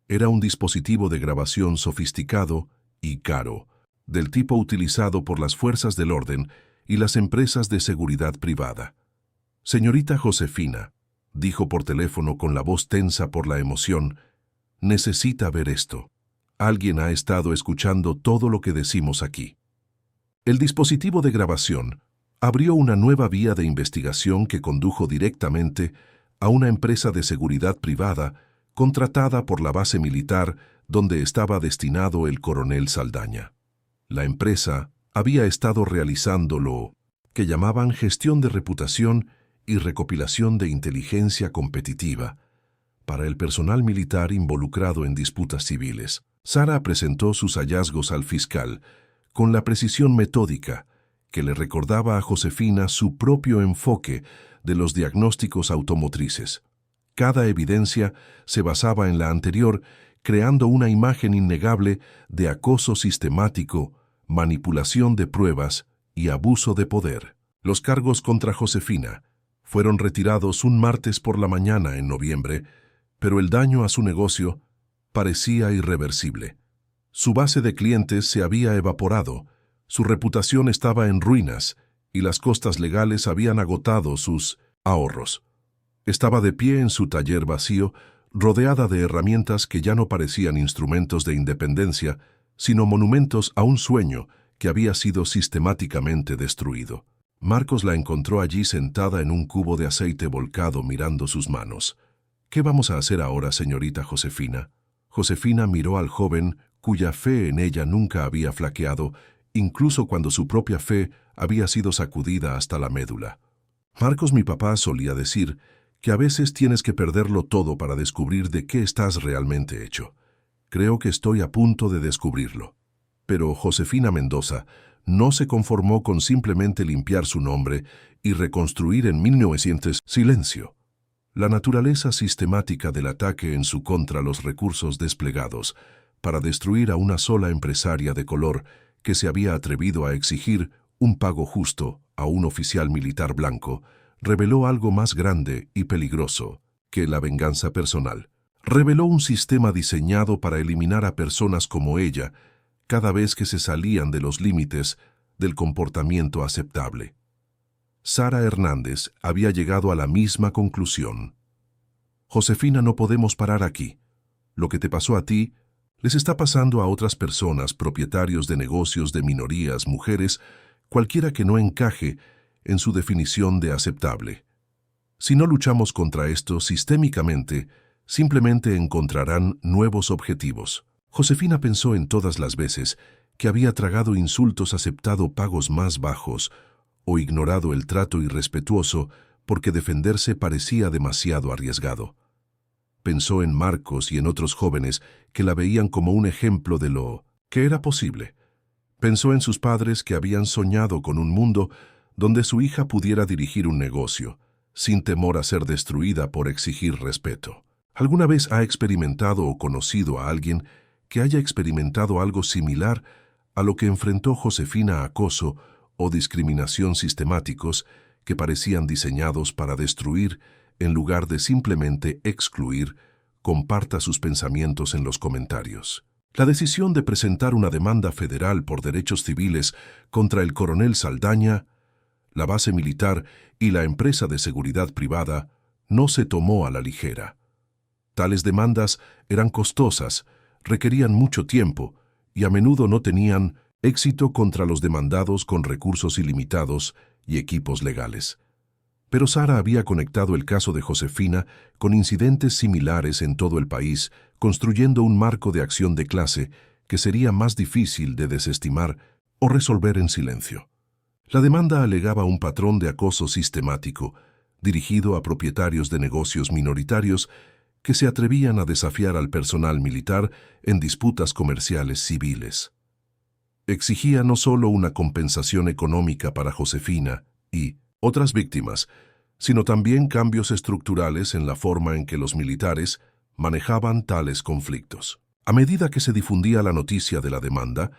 Era un dispositivo de grabación sofisticado y caro, del tipo utilizado por las fuerzas del orden y las empresas de seguridad privada. «Señorita Josefina», dijo por teléfono con la voz tensa por la emoción, «necesita ver esto. Alguien ha estado escuchando todo lo que decimos aquí». El dispositivo de grabación abrió una nueva vía de investigación que condujo directamente a una empresa de seguridad privada contratada por la base militar donde estaba destinado el coronel Saldaña. La empresa había estado realizando lo que llamaban gestión de reputación y recopilación de inteligencia competitiva para el personal militar involucrado en disputas civiles. Sara presentó sus hallazgos al fiscal con la precisión metódica que le recordaba a Josefina su propio enfoque de los diagnósticos automotrices. Cada evidencia se basaba en la anterior, creando una imagen innegable de acoso sistemático, manipulación de pruebas y abuso de poder. Los cargos contra Josefina fueron retirados un martes por la mañana en noviembre, pero el daño a su negocio parecía irreversible. Su base de clientes se había evaporado, su reputación estaba en ruinas y las costas legales habían agotado sus ahorros. Estaba de pie en su taller vacío, rodeada de herramientas que ya no parecían instrumentos de independencia, sino monumentos a un sueño que había sido sistemáticamente destruido. Marcos la encontró allí sentada en un cubo de aceite volcado mirando sus manos. «¿Qué vamos a hacer ahora, señorita Josefina?» Josefina miró al joven, cuya fe en ella nunca había flaqueado, incluso cuando su propia fe había sido sacudida hasta la médula. «Marcos, mi papá solía decir que a veces tienes que perderlo todo para descubrir de qué estás realmente hecho. Creo que estoy a punto de descubrirlo». Pero Josefina Mendoza no se conformó con simplemente limpiar su nombre y reconstruir en 1900 silencio. La naturaleza sistemática del ataque en su contra, los recursos desplegados para destruir a una sola empresaria de color que se había atrevido a exigir un pago justo a un oficial militar blanco, reveló algo más grande y peligroso que la venganza personal. Reveló un sistema diseñado para eliminar a personas como ella cada vez que se salían de los límites del comportamiento aceptable. Sara Hernández había llegado a la misma conclusión. «Josefina, no podemos parar aquí. Lo que te pasó a ti les está pasando a otras personas, propietarios de negocios, de minorías, mujeres, cualquiera que no encaje en su definición de aceptable. Si no luchamos contra esto sistémicamente, simplemente encontrarán nuevos objetivos». Josefina pensó en todas las veces que había tragado insultos, aceptado pagos más bajos o ignorado el trato irrespetuoso porque defenderse parecía demasiado arriesgado. Pensó en Marcos y en otros jóvenes que la veían como un ejemplo de lo que era posible. Pensó en sus padres que habían soñado con un mundo donde su hija pudiera dirigir un negocio, sin temor a ser destruida por exigir respeto. ¿Alguna vez ha experimentado o conocido a alguien que haya experimentado algo similar a lo que enfrentó Josefina, acoso o discriminación sistemáticos que parecían diseñados para destruir en lugar de simplemente excluir? Comparta sus pensamientos en los comentarios. La decisión de presentar una demanda federal por derechos civiles contra el coronel Saldaña, la base militar y la empresa de seguridad privada no se tomó a la ligera. Tales demandas eran costosas, requerían mucho tiempo y a menudo no tenían éxito contra los demandados con recursos ilimitados y equipos legales. Pero Sara había conectado el caso de Josefina con incidentes similares en todo el país, construyendo un marco de acción de clase que sería más difícil de desestimar o resolver en silencio. La demanda alegaba un patrón de acoso sistemático, dirigido a propietarios de negocios minoritarios que se atrevían a desafiar al personal militar en disputas comerciales civiles. Exigía no solo una compensación económica para Josefina y otras víctimas, sino también cambios estructurales en la forma en que los militares manejaban tales conflictos. A medida que se difundía la noticia de la demanda,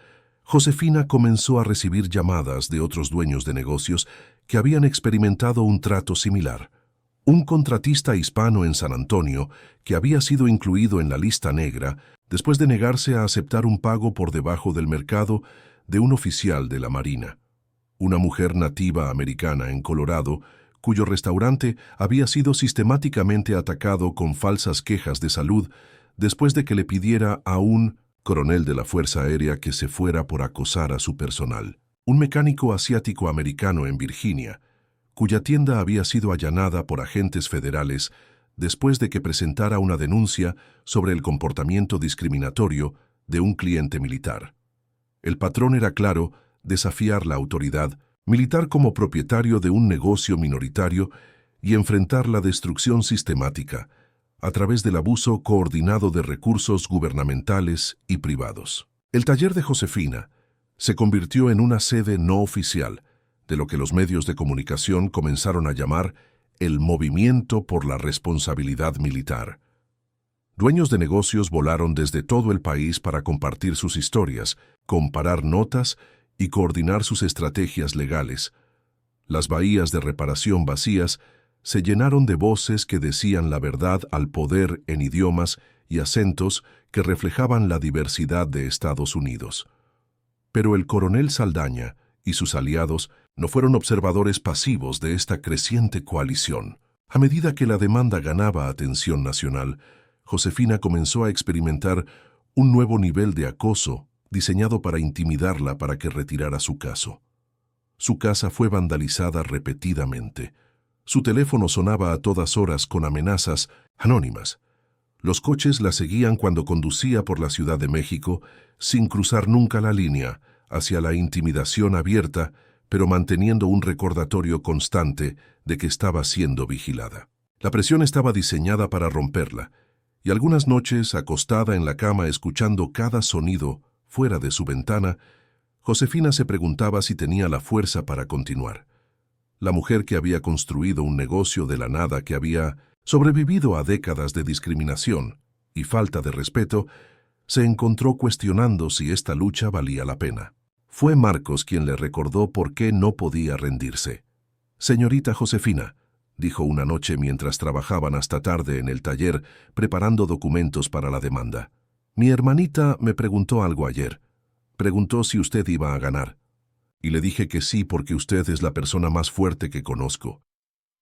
Josefina comenzó a recibir llamadas de otros dueños de negocios que habían experimentado un trato similar. Un contratista hispano en San Antonio, que había sido incluido en la lista negra después de negarse a aceptar un pago por debajo del mercado de un oficial de la Marina. Una mujer nativa americana en Colorado, cuyo restaurante había sido sistemáticamente atacado con falsas quejas de salud después de que le pidiera a un coronel de la Fuerza Aérea que se fuera por acosar a su personal. Un mecánico asiático-americano en Virginia, cuya tienda había sido allanada por agentes federales después de que presentara una denuncia sobre el comportamiento discriminatorio de un cliente militar. El patrón era claro: desafiar la autoridad militar como propietario de un negocio minoritario y enfrentar la destrucción sistemática a través del abuso coordinado de recursos gubernamentales y privados. El taller de Josefina se convirtió en una sede no oficial de lo que los medios de comunicación comenzaron a llamar el Movimiento por la Responsabilidad Militar. Dueños de negocios volaron desde todo el país para compartir sus historias, comparar notas y coordinar sus estrategias legales. Las bahías de reparación vacías se llenaron de voces que decían la verdad al poder en idiomas y acentos que reflejaban la diversidad de Estados Unidos. Pero el coronel Saldaña y sus aliados no fueron observadores pasivos de esta creciente coalición. A medida que la demanda ganaba atención nacional, Josefina comenzó a experimentar un nuevo nivel de acoso diseñado para intimidarla para que retirara su caso. Su casa fue vandalizada repetidamente. Su teléfono sonaba a todas horas con amenazas anónimas. Los coches la seguían cuando conducía por la Ciudad de México, sin cruzar nunca la línea hacia la intimidación abierta, pero manteniendo un recordatorio constante de que estaba siendo vigilada. La presión estaba diseñada para romperla, y algunas noches, acostada en la cama escuchando cada sonido fuera de su ventana, Josefina se preguntaba si tenía la fuerza para continuar. La mujer que había construido un negocio de la nada, que había sobrevivido a décadas de discriminación y falta de respeto, se encontró cuestionando si esta lucha valía la pena. Fue Marcos quien le recordó por qué no podía rendirse. «Señorita Josefina», dijo una noche mientras trabajaban hasta tarde en el taller preparando documentos para la demanda. «Mi hermanita me preguntó algo ayer. Preguntó si usted iba a ganar. Y le dije que sí porque usted es la persona más fuerte que conozco.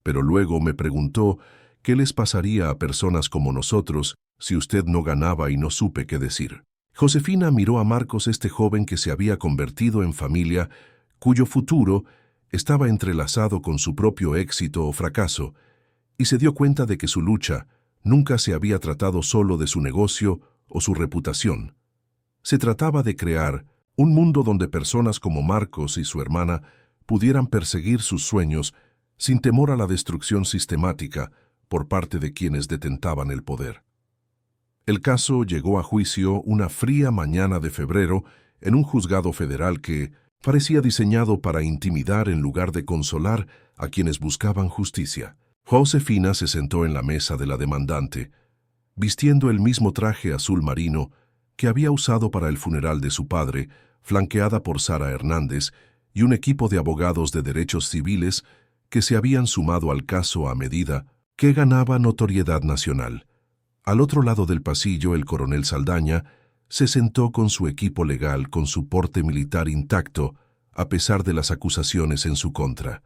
Pero luego me preguntó qué les pasaría a personas como nosotros si usted no ganaba y no supe qué decir». Josefina miró a Marcos, este joven que se había convertido en familia, cuyo futuro estaba entrelazado con su propio éxito o fracaso, y se dio cuenta de que su lucha nunca se había tratado solo de su negocio o su reputación. Se trataba de crear un mundo donde personas como Marcos y su hermana pudieran perseguir sus sueños sin temor a la destrucción sistemática por parte de quienes detentaban el poder. El caso llegó a juicio una fría mañana de febrero en un juzgado federal que parecía diseñado para intimidar en lugar de consolar a quienes buscaban justicia. Josefina se sentó en la mesa de la demandante, vistiendo el mismo traje azul marino que había usado para el funeral de su padre, flanqueada por Sara Hernández y un equipo de abogados de derechos civiles que se habían sumado al caso a medida que ganaba notoriedad nacional. Al otro lado del pasillo, el coronel Saldaña se sentó con su equipo legal con su porte militar intacto, a pesar de las acusaciones en su contra.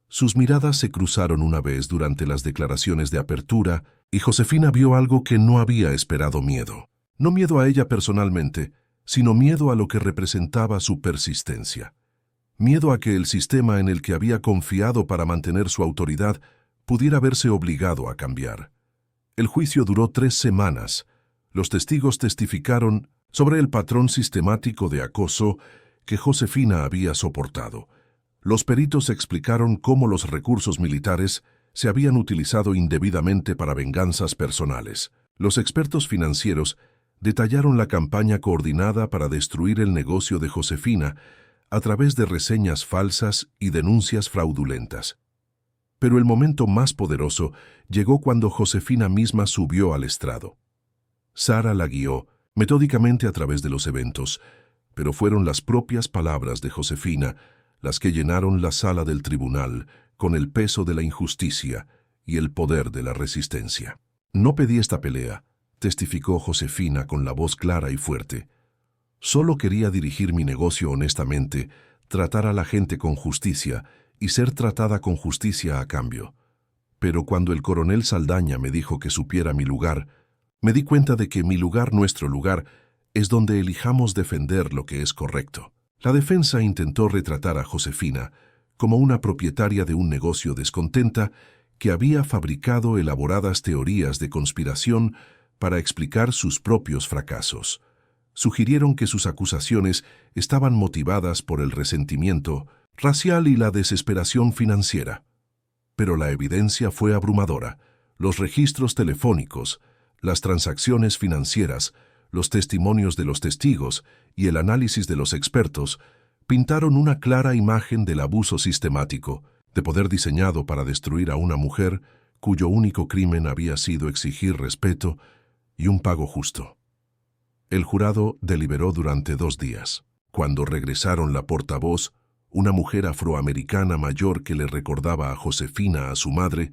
Sus miradas se cruzaron una vez durante las declaraciones de apertura y Josefina vio algo que no había esperado: miedo. No miedo a ella personalmente, sino miedo a lo que representaba su persistencia. Miedo a que el sistema en el que había confiado para mantener su autoridad pudiera verse obligado a cambiar. El juicio duró 3 semanas. Los testigos testificaron sobre el patrón sistemático de acoso que Josefina había soportado. Los peritos explicaron cómo los recursos militares se habían utilizado indebidamente para venganzas personales. Los expertos financieros detallaron la campaña coordinada para destruir el negocio de Josefina a través de reseñas falsas y denuncias fraudulentas. Pero el momento más poderoso llegó cuando Josefina misma subió al estrado. Sara la guió metódicamente a través de los eventos, pero fueron las propias palabras de Josefina las que llenaron la sala del tribunal con el peso de la injusticia y el poder de la resistencia. «No pedí esta pelea», testificó Josefina con la voz clara y fuerte. «Solo quería dirigir mi negocio honestamente, tratar a la gente con justicia y ser tratada con justicia a cambio. Pero cuando el coronel Saldaña me dijo que supiera mi lugar, me di cuenta de que mi lugar, nuestro lugar, es donde elijamos defender lo que es correcto». La defensa intentó retratar a Josefina como una propietaria de un negocio descontenta que había fabricado elaboradas teorías de conspiración para explicar sus propios fracasos. Sugirieron que sus acusaciones estaban motivadas por el resentimiento racial y la desesperación financiera. Pero la evidencia fue abrumadora. Los registros telefónicos, las transacciones financieras, los testimonios de los testigos y el análisis de los expertos pintaron una clara imagen del abuso sistemático, de poder diseñado para destruir a una mujer cuyo único crimen había sido exigir respeto y un pago justo. El jurado deliberó durante 2 días. Cuando regresaron la portavoz, una mujer afroamericana mayor que le recordaba a Josefina a su madre,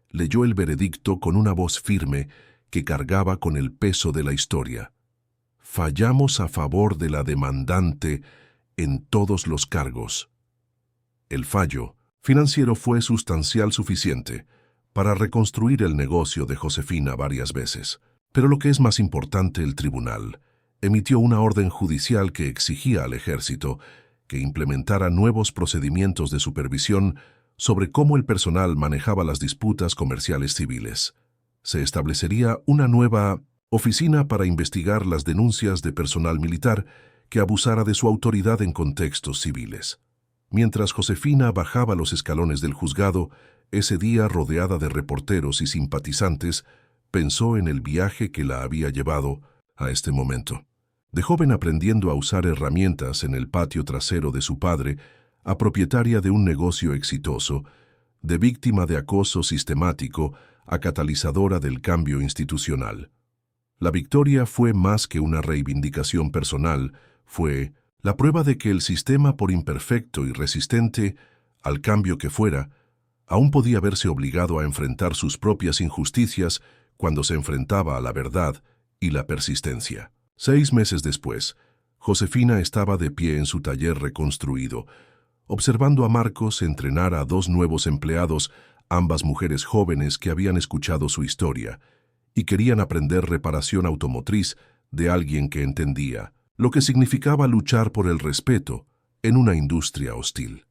leyó el veredicto con una voz firme que cargaba con el peso de la historia. «Fallamos a favor de la demandante en todos los cargos». El fallo financiero fue sustancial suficiente para reconstruir el negocio de Josefina varias veces. Pero lo que es más importante, el tribunal emitió una orden judicial que exigía al ejército que implementara nuevos procedimientos de supervisión sobre cómo el personal manejaba las disputas comerciales civiles. Se establecería una nueva oficina para investigar las denuncias de personal militar que abusara de su autoridad en contextos civiles. Mientras Josefina bajaba los escalones del juzgado, ese día rodeada de reporteros y simpatizantes, pensó en el viaje que la había llevado a este momento. De joven aprendiendo a usar herramientas en el patio trasero de su padre, a propietaria de un negocio exitoso, de víctima de acoso sistemático a catalizadora del cambio institucional. La victoria fue más que una reivindicación personal, fue la prueba de que el sistema, por imperfecto y resistente al cambio que fuera, aún podía verse obligado a enfrentar sus propias injusticias cuando se enfrentaba a la verdad y la persistencia. 6 meses después, Josefina estaba de pie en su taller reconstruido, observando a Marcos entrenar a 2 nuevos empleados, ambas mujeres jóvenes que habían escuchado su historia y querían aprender reparación automotriz de alguien que entendía lo que significaba luchar por el respeto en una industria hostil.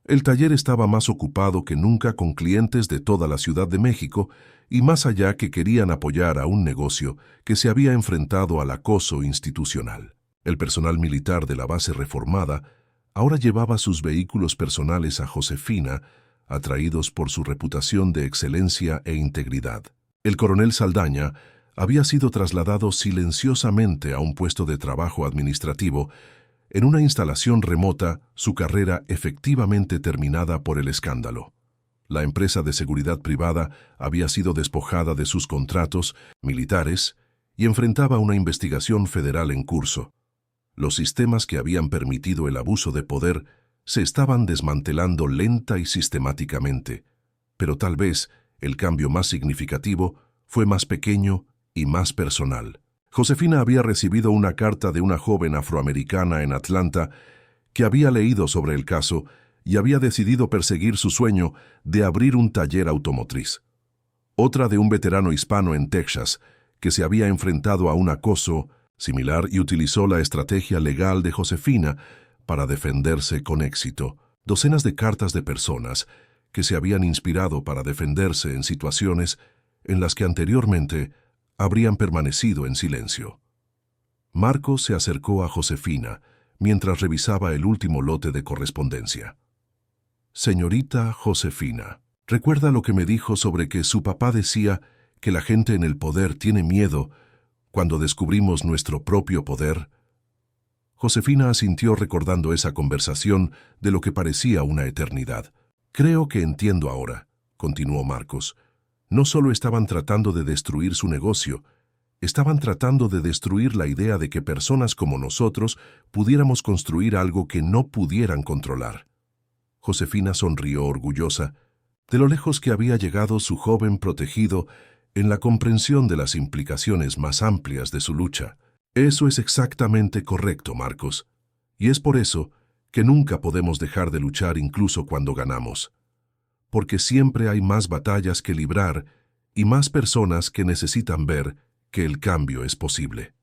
El taller estaba más ocupado que nunca con clientes de toda la Ciudad de México y más allá que querían apoyar a un negocio que se había enfrentado al acoso institucional. El personal militar de la base reformada ahora llevaba sus vehículos personales a Josefina, atraídos por su reputación de excelencia e integridad. El coronel Saldaña había sido trasladado silenciosamente a un puesto de trabajo administrativo en una instalación remota, su carrera efectivamente terminada por el escándalo. La empresa de seguridad privada había sido despojada de sus contratos militares y enfrentaba una investigación federal en curso. Los sistemas que habían permitido el abuso de poder se estaban desmantelando lenta y sistemáticamente, pero tal vez el cambio más significativo fue más pequeño y más personal. Josefina había recibido una carta de una joven afroamericana en Atlanta que había leído sobre el caso y había decidido perseguir su sueño de abrir un taller automotriz. Otra de un veterano hispano en Texas que se había enfrentado a un acoso similar y utilizó la estrategia legal de Josefina para defenderse con éxito, docenas de cartas de personas que se habían inspirado para defenderse en situaciones en las que anteriormente habrían permanecido en silencio. Marcos se acercó a Josefina mientras revisaba el último lote de correspondencia. Señorita Josefina, ¿recuerda lo que me dijo sobre que su papá decía que la gente en el poder tiene miedo cuando descubrimos nuestro propio poder? Josefina asintió recordando esa conversación de lo que parecía una eternidad. Creo que entiendo ahora, continuó Marcos. No solo estaban tratando de destruir su negocio, estaban tratando de destruir la idea de que personas como nosotros pudiéramos construir algo que no pudieran controlar. Josefina sonrió orgullosa de lo lejos que había llegado su joven protegido en la comprensión de las implicaciones más amplias de su lucha. Eso es exactamente correcto, Marcos, y es por eso que nunca podemos dejar de luchar incluso cuando ganamos, porque siempre hay más batallas que librar y más personas que necesitan ver que el cambio es posible.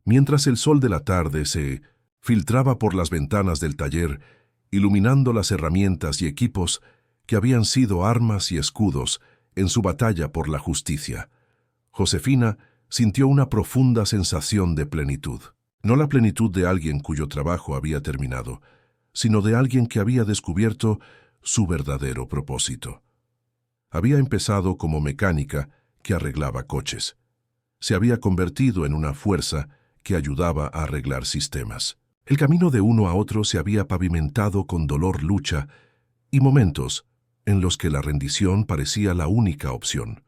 Mientras el sol de la tarde se filtraba por las ventanas del taller, iluminando las herramientas y equipos que habían sido armas y escudos en su batalla por la justicia, Josefina sintió una profunda sensación de plenitud. No la plenitud de alguien cuyo trabajo había terminado, sino de alguien que había descubierto su verdadero propósito. Había empezado como mecánica que arreglaba coches. Se había convertido en una fuerza que ayudaba a arreglar sistemas. El camino de uno a otro se había pavimentado con dolor, lucha y momentos en los que la rendición parecía la única opción.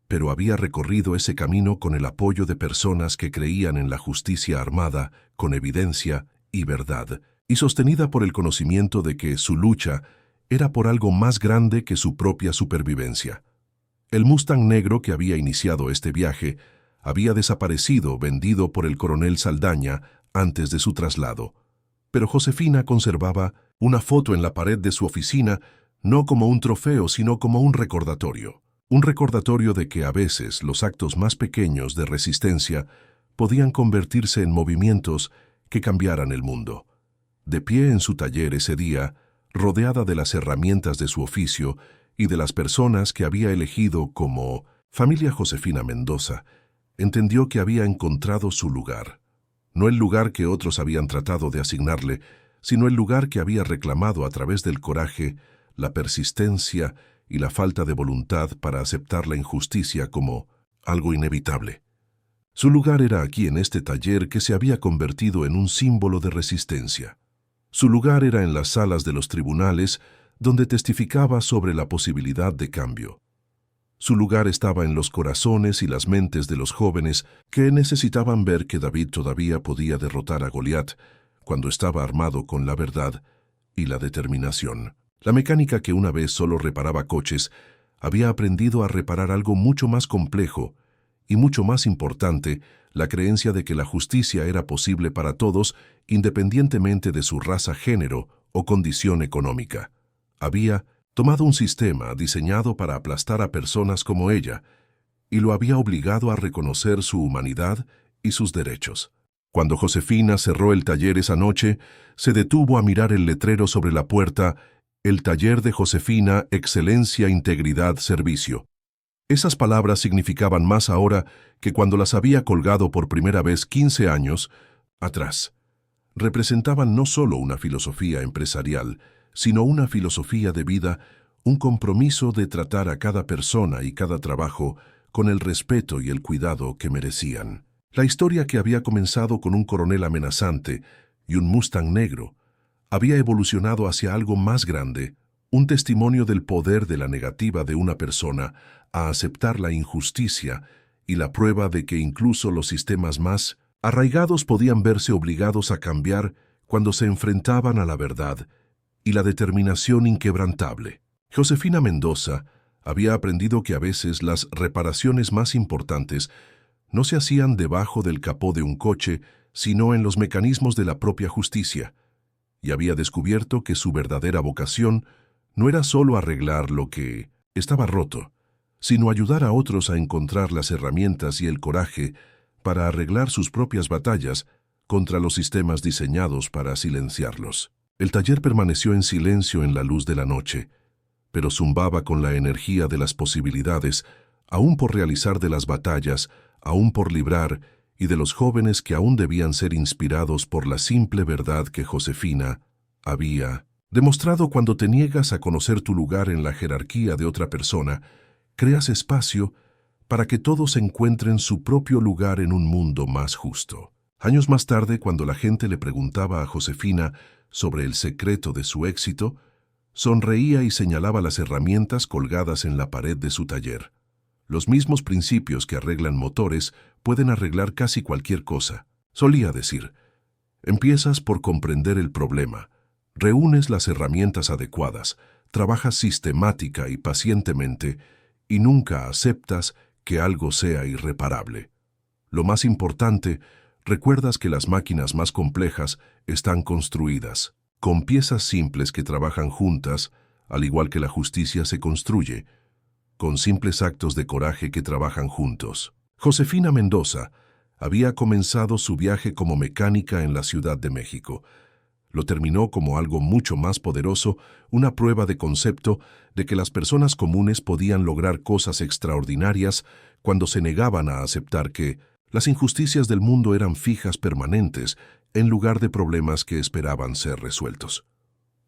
Pero había recorrido ese camino con el apoyo de personas que creían en la justicia armada, con evidencia y verdad, y sostenida por el conocimiento de que su lucha era por algo más grande que su propia supervivencia. El Mustang negro que había iniciado este viaje había desaparecido, vendido por el coronel Saldaña antes de su traslado, pero Josefina conservaba una foto en la pared de su oficina no como un trofeo, sino como un recordatorio de que a veces los actos más pequeños de resistencia podían convertirse en movimientos que cambiaran el mundo. De pie en su taller ese día, rodeada de las herramientas de su oficio y de las personas que había elegido como familia Josefina Mendoza, entendió que había encontrado su lugar. No el lugar que otros habían tratado de asignarle, sino el lugar que había reclamado a través del coraje, la persistencia y la falta de voluntad para aceptar la injusticia como algo inevitable. Su lugar era aquí en este taller que se había convertido en un símbolo de resistencia. Su lugar era en las salas de los tribunales, donde testificaba sobre la posibilidad de cambio. Su lugar estaba en los corazones y las mentes de los jóvenes que necesitaban ver que David todavía podía derrotar a Goliat cuando estaba armado con la verdad y la determinación. La mecánica que una vez solo reparaba coches había aprendido a reparar algo mucho más complejo y mucho más importante, la creencia de que la justicia era posible para todos independientemente de su raza, género o condición económica. Había tomado un sistema diseñado para aplastar a personas como ella y lo había obligado a reconocer su humanidad y sus derechos. Cuando Josefina cerró el taller esa noche, se detuvo a mirar el letrero sobre la puerta: el taller de Josefina, excelencia, integridad, servicio. Esas palabras significaban más ahora que cuando las había colgado por primera vez 15 años atrás. Representaban no solo una filosofía empresarial, sino una filosofía de vida, un compromiso de tratar a cada persona y cada trabajo con el respeto y el cuidado que merecían. La historia, que había comenzado con un coronel amenazante y un Mustang negro, había evolucionado hacia algo más grande, un testimonio del poder de la negativa de una persona a aceptar la injusticia y la prueba de que incluso los sistemas más arraigados podían verse obligados a cambiar cuando se enfrentaban a la verdad y la determinación inquebrantable. Josefina Mendoza había aprendido que a veces las reparaciones más importantes no se hacían debajo del capó de un coche, sino en los mecanismos de la propia justicia, y había descubierto que su verdadera vocación no era solo arreglar lo que estaba roto, sino ayudar a otros a encontrar las herramientas y el coraje para arreglar sus propias batallas contra los sistemas diseñados para silenciarlos. El taller permaneció en silencio en la luz de la noche, pero zumbaba con la energía de las posibilidades, aún por realizar, de las batallas, aún por librar, y de los jóvenes que aún debían ser inspirados por la simple verdad que Josefina había demostrado. Cuando te niegas a conocer tu lugar en la jerarquía de otra persona, creas espacio para que todos encuentren su propio lugar en un mundo más justo. Años más tarde, cuando la gente le preguntaba a Josefina sobre el secreto de su éxito, sonreía y señalaba las herramientas colgadas en la pared de su taller. Los mismos principios que arreglan motores pueden arreglar casi cualquier cosa. Solía decir: empiezas por comprender el problema, reúnes las herramientas adecuadas, trabajas sistemática y pacientemente, y nunca aceptas que algo sea irreparable. Lo más importante, recuerdas que las máquinas más complejas están construidas con piezas simples que trabajan juntas, al igual que la justicia se construye con simples actos de coraje que trabajan juntos. Josefina Mendoza había comenzado su viaje como mecánica en la Ciudad de México. Lo terminó como algo mucho más poderoso, una prueba de concepto de que las personas comunes podían lograr cosas extraordinarias cuando se negaban a aceptar que las injusticias del mundo eran fijas, permanentes, en lugar de problemas que esperaban ser resueltos.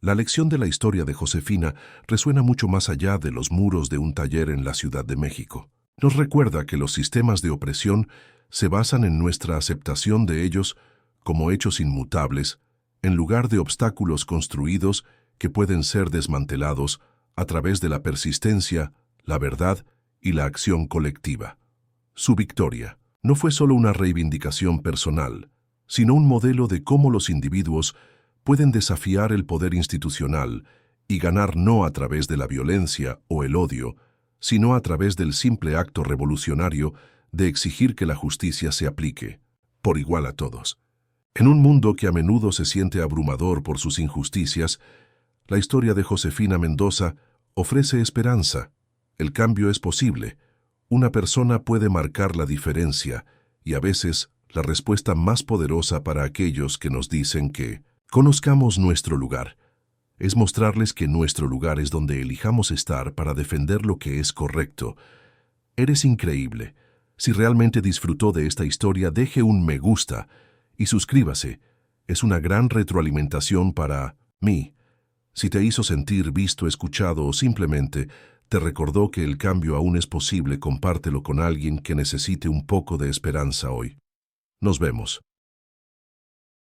La lección de la historia de Josefina resuena mucho más allá de los muros de un taller en la Ciudad de México. Nos recuerda que los sistemas de opresión se basan en nuestra aceptación de ellos como hechos inmutables, en lugar de obstáculos construidos que pueden ser desmantelados a través de la persistencia, la verdad y la acción colectiva. Su victoria no fue solo una reivindicación personal, sino un modelo de cómo los individuos pueden desafiar el poder institucional y ganar no a través de la violencia o el odio, sino a través del simple acto revolucionario de exigir que la justicia se aplique, por igual a todos. En un mundo que a menudo se siente abrumador por sus injusticias, la historia de Josefina Mendoza ofrece esperanza. El cambio es posible. Una persona puede marcar la diferencia, y a veces la respuesta más poderosa para aquellos que nos dicen que conozcamos nuestro lugar es mostrarles que nuestro lugar es donde elijamos estar para defender lo que es correcto. Eres increíble. Si realmente disfrutó de esta historia, deje un me gusta y suscríbase. Es una gran retroalimentación para mí. Si te hizo sentir visto, escuchado o simplemente te recordó que el cambio aún es posible, compártelo con alguien que necesite un poco de esperanza hoy. Nos vemos.